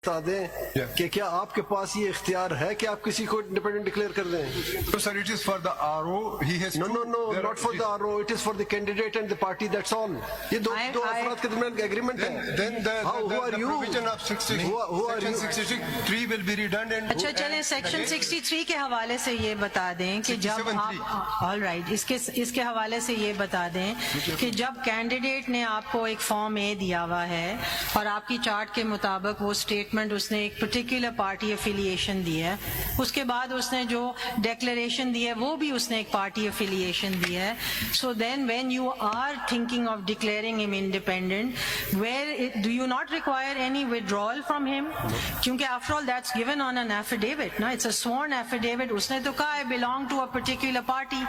بتا دیں کہ کیا آپ کے پاس یہ اختیار ہے کہ آپ کسی کو انڈیپینڈنٹ ڈکلیئر کر دیں؟ So, sir, it is for the RO. He has No, not for the RO. It is for the candidate and the party. That's all. یہ دو افراد کے درمیان ایگریمنٹ ہے. Then the provision of Section 63 will be redundant. اچھا چلیں section 63 کے حوالے سے یہ بتا دیں کہ جب آپ آل رائٹ اس کے حوالے سے یہ بتا دیں کہ جب کینڈیڈیٹ نے آپ کو ایک فارم اے دیا ہوا ہے اور آپ کی چارٹ کے مطابق وہ اسٹیٹمنٹ اس نے ایک پرٹیکولر پارٹی افیلیشن دی ہے، اس کے بعد اس نے جو ڈیکلریشن دی ہے وہ بھی اس نے ایک پارٹی افیلیشن دی ہے. So then when you are thinking of declaring him independent where do you not require any withdrawal from him, کیونکہ after all that's given on an affidavit نا، اٹس a sworn affidavit. اس نے تو کہا I belong to a particular party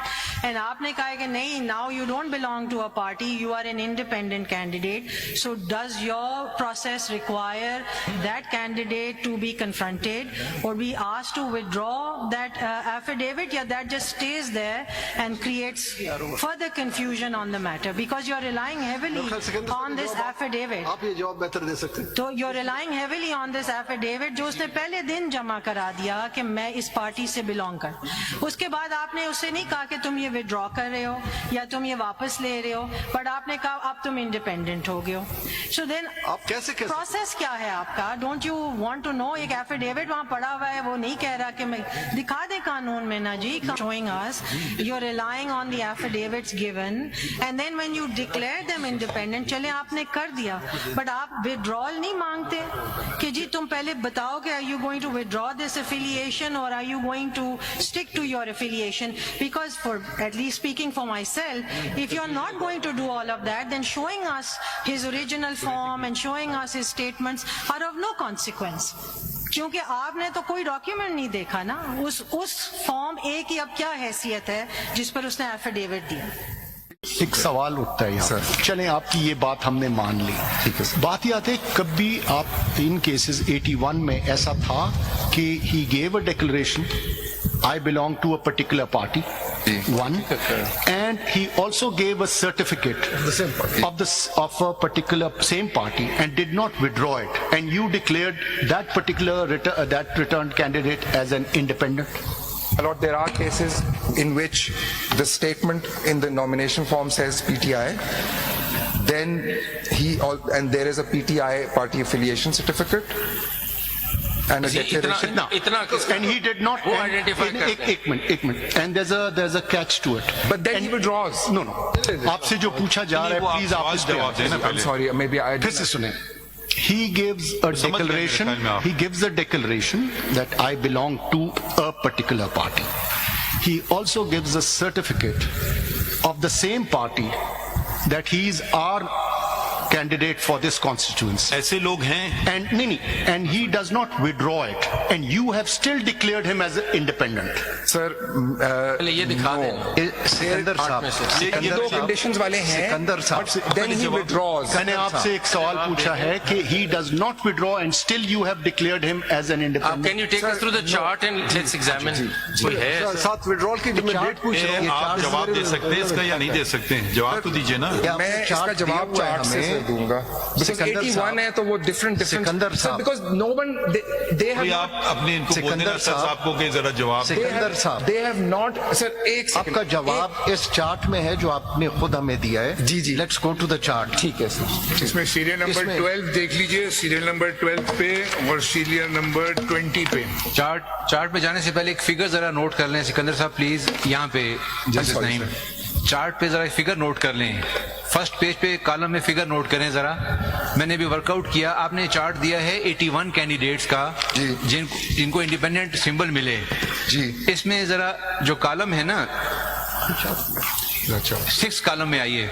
and آپ نے کہا کہ نہیں now you don't belong to a party, you are an independent candidate. So does your process require that candidate to be confronted or be asked to withdraw that affidavit, or that just stays there and creates further confusion on the matter because you're relying heavily on this affidavit. آپ یہ جواب بہتر دے سکتے ہیں. تو you're relying heavily on this affidavit جو اس نے پہلے دن جمع کرا دیا کہ میں اس پارٹی سے بلونگ کر. اس کے بعد آپ نے اسے نہیں کہا کہ تم یہ withdraw کر رہے ہو یا تم یہ واپس لے رہے ہو، بٹ آپ نے کہا اب تم انڈیپینڈنٹ ہو گئے ہو. سو دین آپ کیسے پروسیس کیا ہے آپ کا؟ Don't you want to know? ایک ایفیڈیوٹ وہاں پڑا ہوا ہے، وہ نہیں کہہ رہا کہ میں دکھا دے قانون میں نا جی showing us you're relying on the affidavits given and then when you declare them independent چلے آپ نے کر دیا بٹ آپ withdrawal نہیں مانگتے کہ جی تم پہلے بتاؤ کہ are you going to withdraw this affiliation or are you going to stick to your affiliation? Because for at least speaking for myself, if you're not going to do all of that, then showing us his original form and showing us his statements are of no consequence. کیونکہ آپ نے تو کوئی document نہیں دیکھا نا اس form اے کی اب کیا حیثیت ہے جس پر اس نے ایفیڈیوٹ دیا. ایک سوال اٹھتا ہے یہاں. چلیں آپ کی یہ بات ہم نے مان لی، بات یہ آتی ہے کبھی آپ ان کیسز 81 میں ایسا تھا کہ he gave a declaration I belong to a particular party, one, and he also gave a certificate of a particular same party and did not withdraw it, and you declared that particular that returned candidate as an independent? Lord, there are cases in which the statement in the nomination form says PTI, then and there is a PTI party affiliation certificate. And a declaration. And he did not identify. ایک minute. And there's a catch to it. But then he withdraws. No. آپ سے جو پوچھا جا رہا ہے please آپ جواب دینا. I'm sorry, maybe I پھر سے سنیں. He gives a declaration. He gives a declaration that I belong to a particular party. He also gives a certificate of the same party that he is our candidate for this constituency. ایسے لوگ ہیں and he does not withdraw it and you have still declared him as an independent. Sir, یہ دکھا دیں سکندر صاحب یہ دو conditions والے ہیں. سکندر صاحب Then he withdraws. میں نے آپ سے ایک سوال پوچھا ہے کہ he does not withdraw and still you have declared him as an independent. Can you take us through the chart and let's examine? کوئی ہے ساتھ withdrawal کی جو میں ڈیٹ پوچھ رہا ہوں. آپ جواب دے سکتے ہیں اس کا یا نہیں دے سکتے ہیں؟ جواب تو دیجیے نا. میں اس کا جواب چارٹ سے دوں گا. Because 81 ہے تو وہ different سکندر صاحب because no one they have آپ اپنے ان کو بولنے نا صاحب کو کہ ذرا جواب سکندر صاحب they have not. Sir, ایک آپ کا جواب اس چارٹ میں ہے جو آپ نے خود ہمیں دیا ہے. جی let's go to the chart. ٹھیک ہے سر. اس میں سیریل نمبر 12 دیکھ لیجئے، سیریل نمبر 12 پہ اور سیریل نمبر 20 پہ. چارٹ پہ جانے سے پہلے ایک فگر ذرا نوٹ کر لیں سکندر صاحب پلیز. یہاں پہ جسٹس نعیم چارٹ پہ ذرا ایک فگر نوٹ کر لیں. فرسٹ پیج پہ کالم میں فگر نوٹ کریں ذرا. میں نے بھی ورک آؤٹ کیا. آپ نے چارٹ دیا ہے 81 کینڈیڈیٹس کا جن کو انڈیپینڈنٹ سمبل ملے. جی اس میں ذرا جو کالم ہے نا 6 کالم میں آئیے.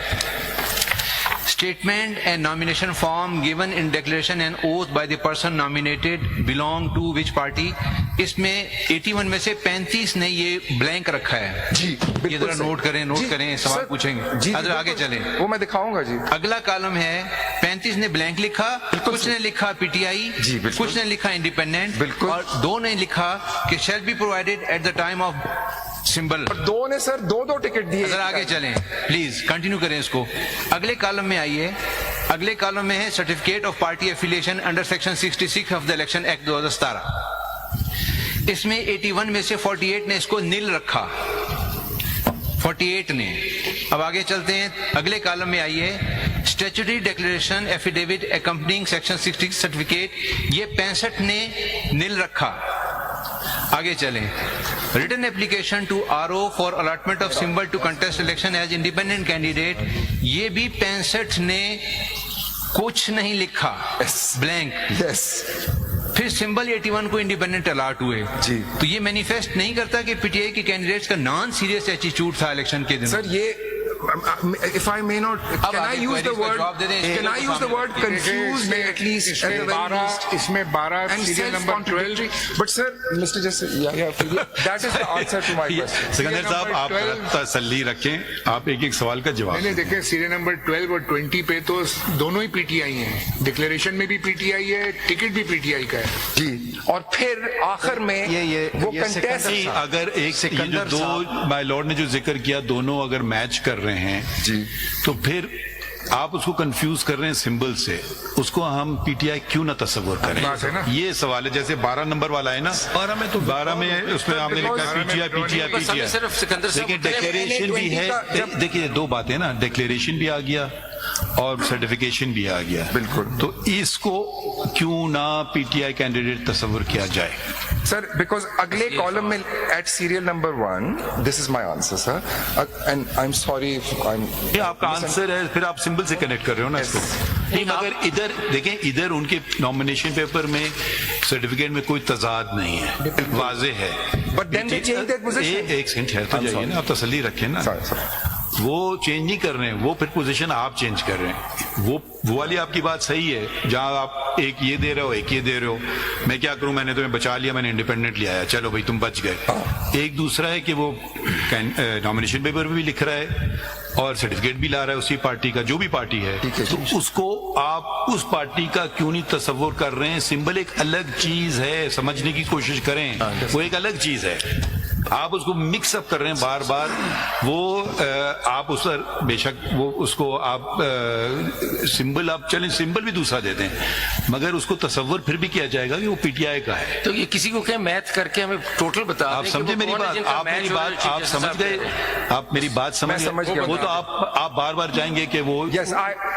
Statement and nomination form given in declaration and oath by the person nominated belong to which party. اس میں 81 میں سے 35 نے یہ بلینک رکھا ہے. جی یہ ذرا نوٹ کریں سوال پوچھیں گے. جی آگے چلیں. وہ میں دکھاؤں گا. جی اگلا کالم ہے 35 نے بلینک لکھا، کچھ نے لکھا پی ٹی آئی، کچھ نے لکھا انڈیپینڈنٹ، اور 2 نے لکھا کہ shall be provided at the time of symbol. دو نے سر دو ٹکٹ دیے. ذرا آگے چلیں پلیز کنٹینیو کریں اس کو. اگلے کالم میں آئیے. اگلے کالم میں ہے certificate of party affiliation under section 66 of the election act 2017. اس میں 81 میں سے 48 نے اس کو نل رکھا, 48 نے. اب آگے چلتے ہیں, اگلے کالم میں آئیے statutory declaration affidavit accompanying section 60 certificate, یہ 65 نے نل رکھا. آگے چلیں, written application to RO for allotment of symbol to contest election as independent candidate, یہ بھی 65 نے کچھ نہیں لکھا, بلینک. Yes. پھر سمبل 81 کو انڈیپینڈنٹ الاٹ ہوئے. جی. تو یہ مینیفیسٹ نہیں کرتا کہ PTI کے کینڈیڈیٹس کا نان سیریس ایٹیٹیوڈ تھا الیکشن کے دن. سر یہ if I may not, can I use the word, can I use the word confused at least at the very least? اس میں 12 And serial number 12. self-contradictory. But sir, Mr. Justice, that is the answer to my question. Sikandar صاحب آپ تسلی رکھیں, آپ ایک ایک سوال کا جواب میں نے دیکھیں سیریل نمبر 12 اور 20 پہ تو دونوں ہی PTI ہیں, ڈکلیریشن میں بھی PTI ہے, ٹکٹ بھی PTI کا ہے. جی, اور پھر آخر میں وہ contest. اگر ایک یہ جو دو مائی لارڈ نے جو ذکر کیا دونوں اگر میچ کر رہے ہیں جی, تو پھر آپ اس کو کنفیوز کر رہے ہیں سمبل سے, اس کو ہم PTI کیوں نہ تصور کریں. بات ہے نا, یہ سوال ہے. جیسے 12 نمبر والا ہے نا, 12 میں اس میں آپ نے لکھا PTI. لیکن ڈکلیریشن بھی ہے. دیکھیے دو باتیں نا, ڈکلیریشن بھی آ گیا اور سرٹیفکیشن بھی آ گیا. بالکل. تو اس کو کیوں نہ PTI کینڈیڈیٹ تصور کیا جائے. Sir, because اگلے کالم میں at serial number 1, this is my answer, sir. And I'm sorry if I'm. یہ آپ کا آنسر ہے, پھر آپ سمبل سے کنیکٹ کر رہے ہو نا اس کو. نہیں مگر ادھر دیکھیں, ادھر ان کے نامینیشن پیپر میں سرٹیفکیٹ میں کوئی تضاد نہیں ہے, واضح ہے. But then they changed their position. ایک سیکنڈ ٹھہر تو جائیے نا, آپ تسلی رکھیں نا. وہ چینج نہیں کر رہے ہیں, وہ پھر پوزیشن آپ چینج کر رہے ہیں. وہ والی آپ کی بات صحیح ہے, جہاں آپ ایک یہ دے رہے ہو ایک یہ دے رہے ہو. میں کیا کروں, میں نے تمہیں بچا لیا, میں نے انڈیپینڈنٹ لیا ہے, چلو بھائی تم بچ گئے. ایک دوسرا ہے کہ وہ نامینیشن پیپر بھی لکھ رہا ہے اور سرٹیفکیٹ بھی لا رہا ہے اسی پارٹی کا, جو بھی پارٹی ہے. تو اس کو آپ اس پارٹی کا کیوں نہیں تصور کر رہے ہیں. سمبل ایک الگ چیز ہے, سمجھنے کی کوشش کریں, وہ ایک الگ چیز ہے. آپ اس کو مکس اپ کر رہے ہیں بار بار. وہ آپ اس پر بے شک وہ اس کو آپ سمبل, آپ چلیں سمبل بھی دوسرا دیتے ہیں, مگر اس کو تصور پھر بھی کیا جائے گا کہ وہ PTI کا ہے. تو یہ کسی کو کہ میتھ کر کے ہمیں ٹوٹل بتا دیں. آپ سمجھے میری بات, آپ میری بات آپ سمجھ گئے, آپ میری بات سمجھ گئے. وہ تو آپ بار بار جائیں گے کہ وہ. Yes,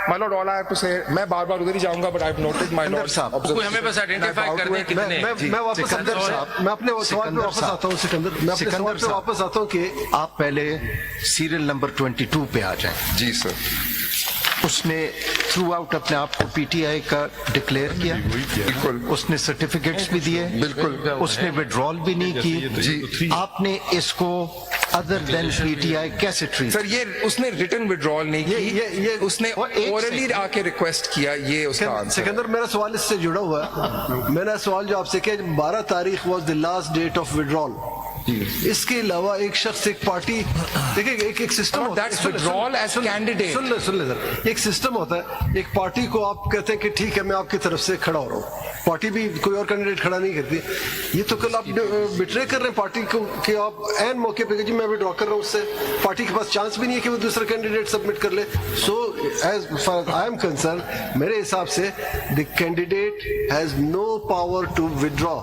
my lord, all I have to say, میں بار بار ادھر ہی جاؤں گا, but I've noted my lord صاحب. کوئی ہمیں بس آئیڈینٹیفائی کر دیں کتنے. میں واپس سکندر صاحب, میں اپنے سوال پہ واپس آتا ہوں. سکندر, میں اپنے سوال پہ واپس آتا ہوں کہ آپ پہلے سیریل نمبر 22 پہ آ جائیں. جی سر. اس نے تھرو آؤٹ اپنے آپ کو PTI کا ڈکلیئر کیا, بالکل. اس نے سرٹیفکیٹس بھی دیے, بالکل. اس نے وڈرال بھی نہیں کی. جی, آپ نے اس کو ادر دین PTI کیسے ٹریٹ. سر یہ اس نے ریٹن وڈرال نہیں کی, اس نے اورلی آ کے ریکویسٹ کیا. یہ اس کا آنسر. سکندر, میرا سوال اس سے جڑا ہوا ہے. میرا سوال جو آپ سے کہ 12 تاریخ was the last date of withdrawal. اس کے علاوہ ایک شخص ایک پارٹی, دیکھیں ایک سسٹم ہوتا ہے. سن لیں سر, ایک سسٹم ہوتا ہے. ایک پارٹی کو آپ کہتے ہیں کہ ٹھیک ہے میں آپ کی طرف سے کھڑا ہو رہا ہوں, پارٹی بھی کوئی اور کینڈیڈیٹ کھڑا نہیں کرتی. یہ تو کل آپ بٹرے کر رہے ہیں پارٹی کو کہ آپ عین موقع پہ جی میں وڈرا کر رہا ہوں اس سے. پارٹی کے پاس چانس بھی نہیں ہے کہ وہ دوسرا کینڈیڈیٹ سبمٹ کر لے. So as far as I am concern, میرے حساب سے the candidate has no power to Vadra.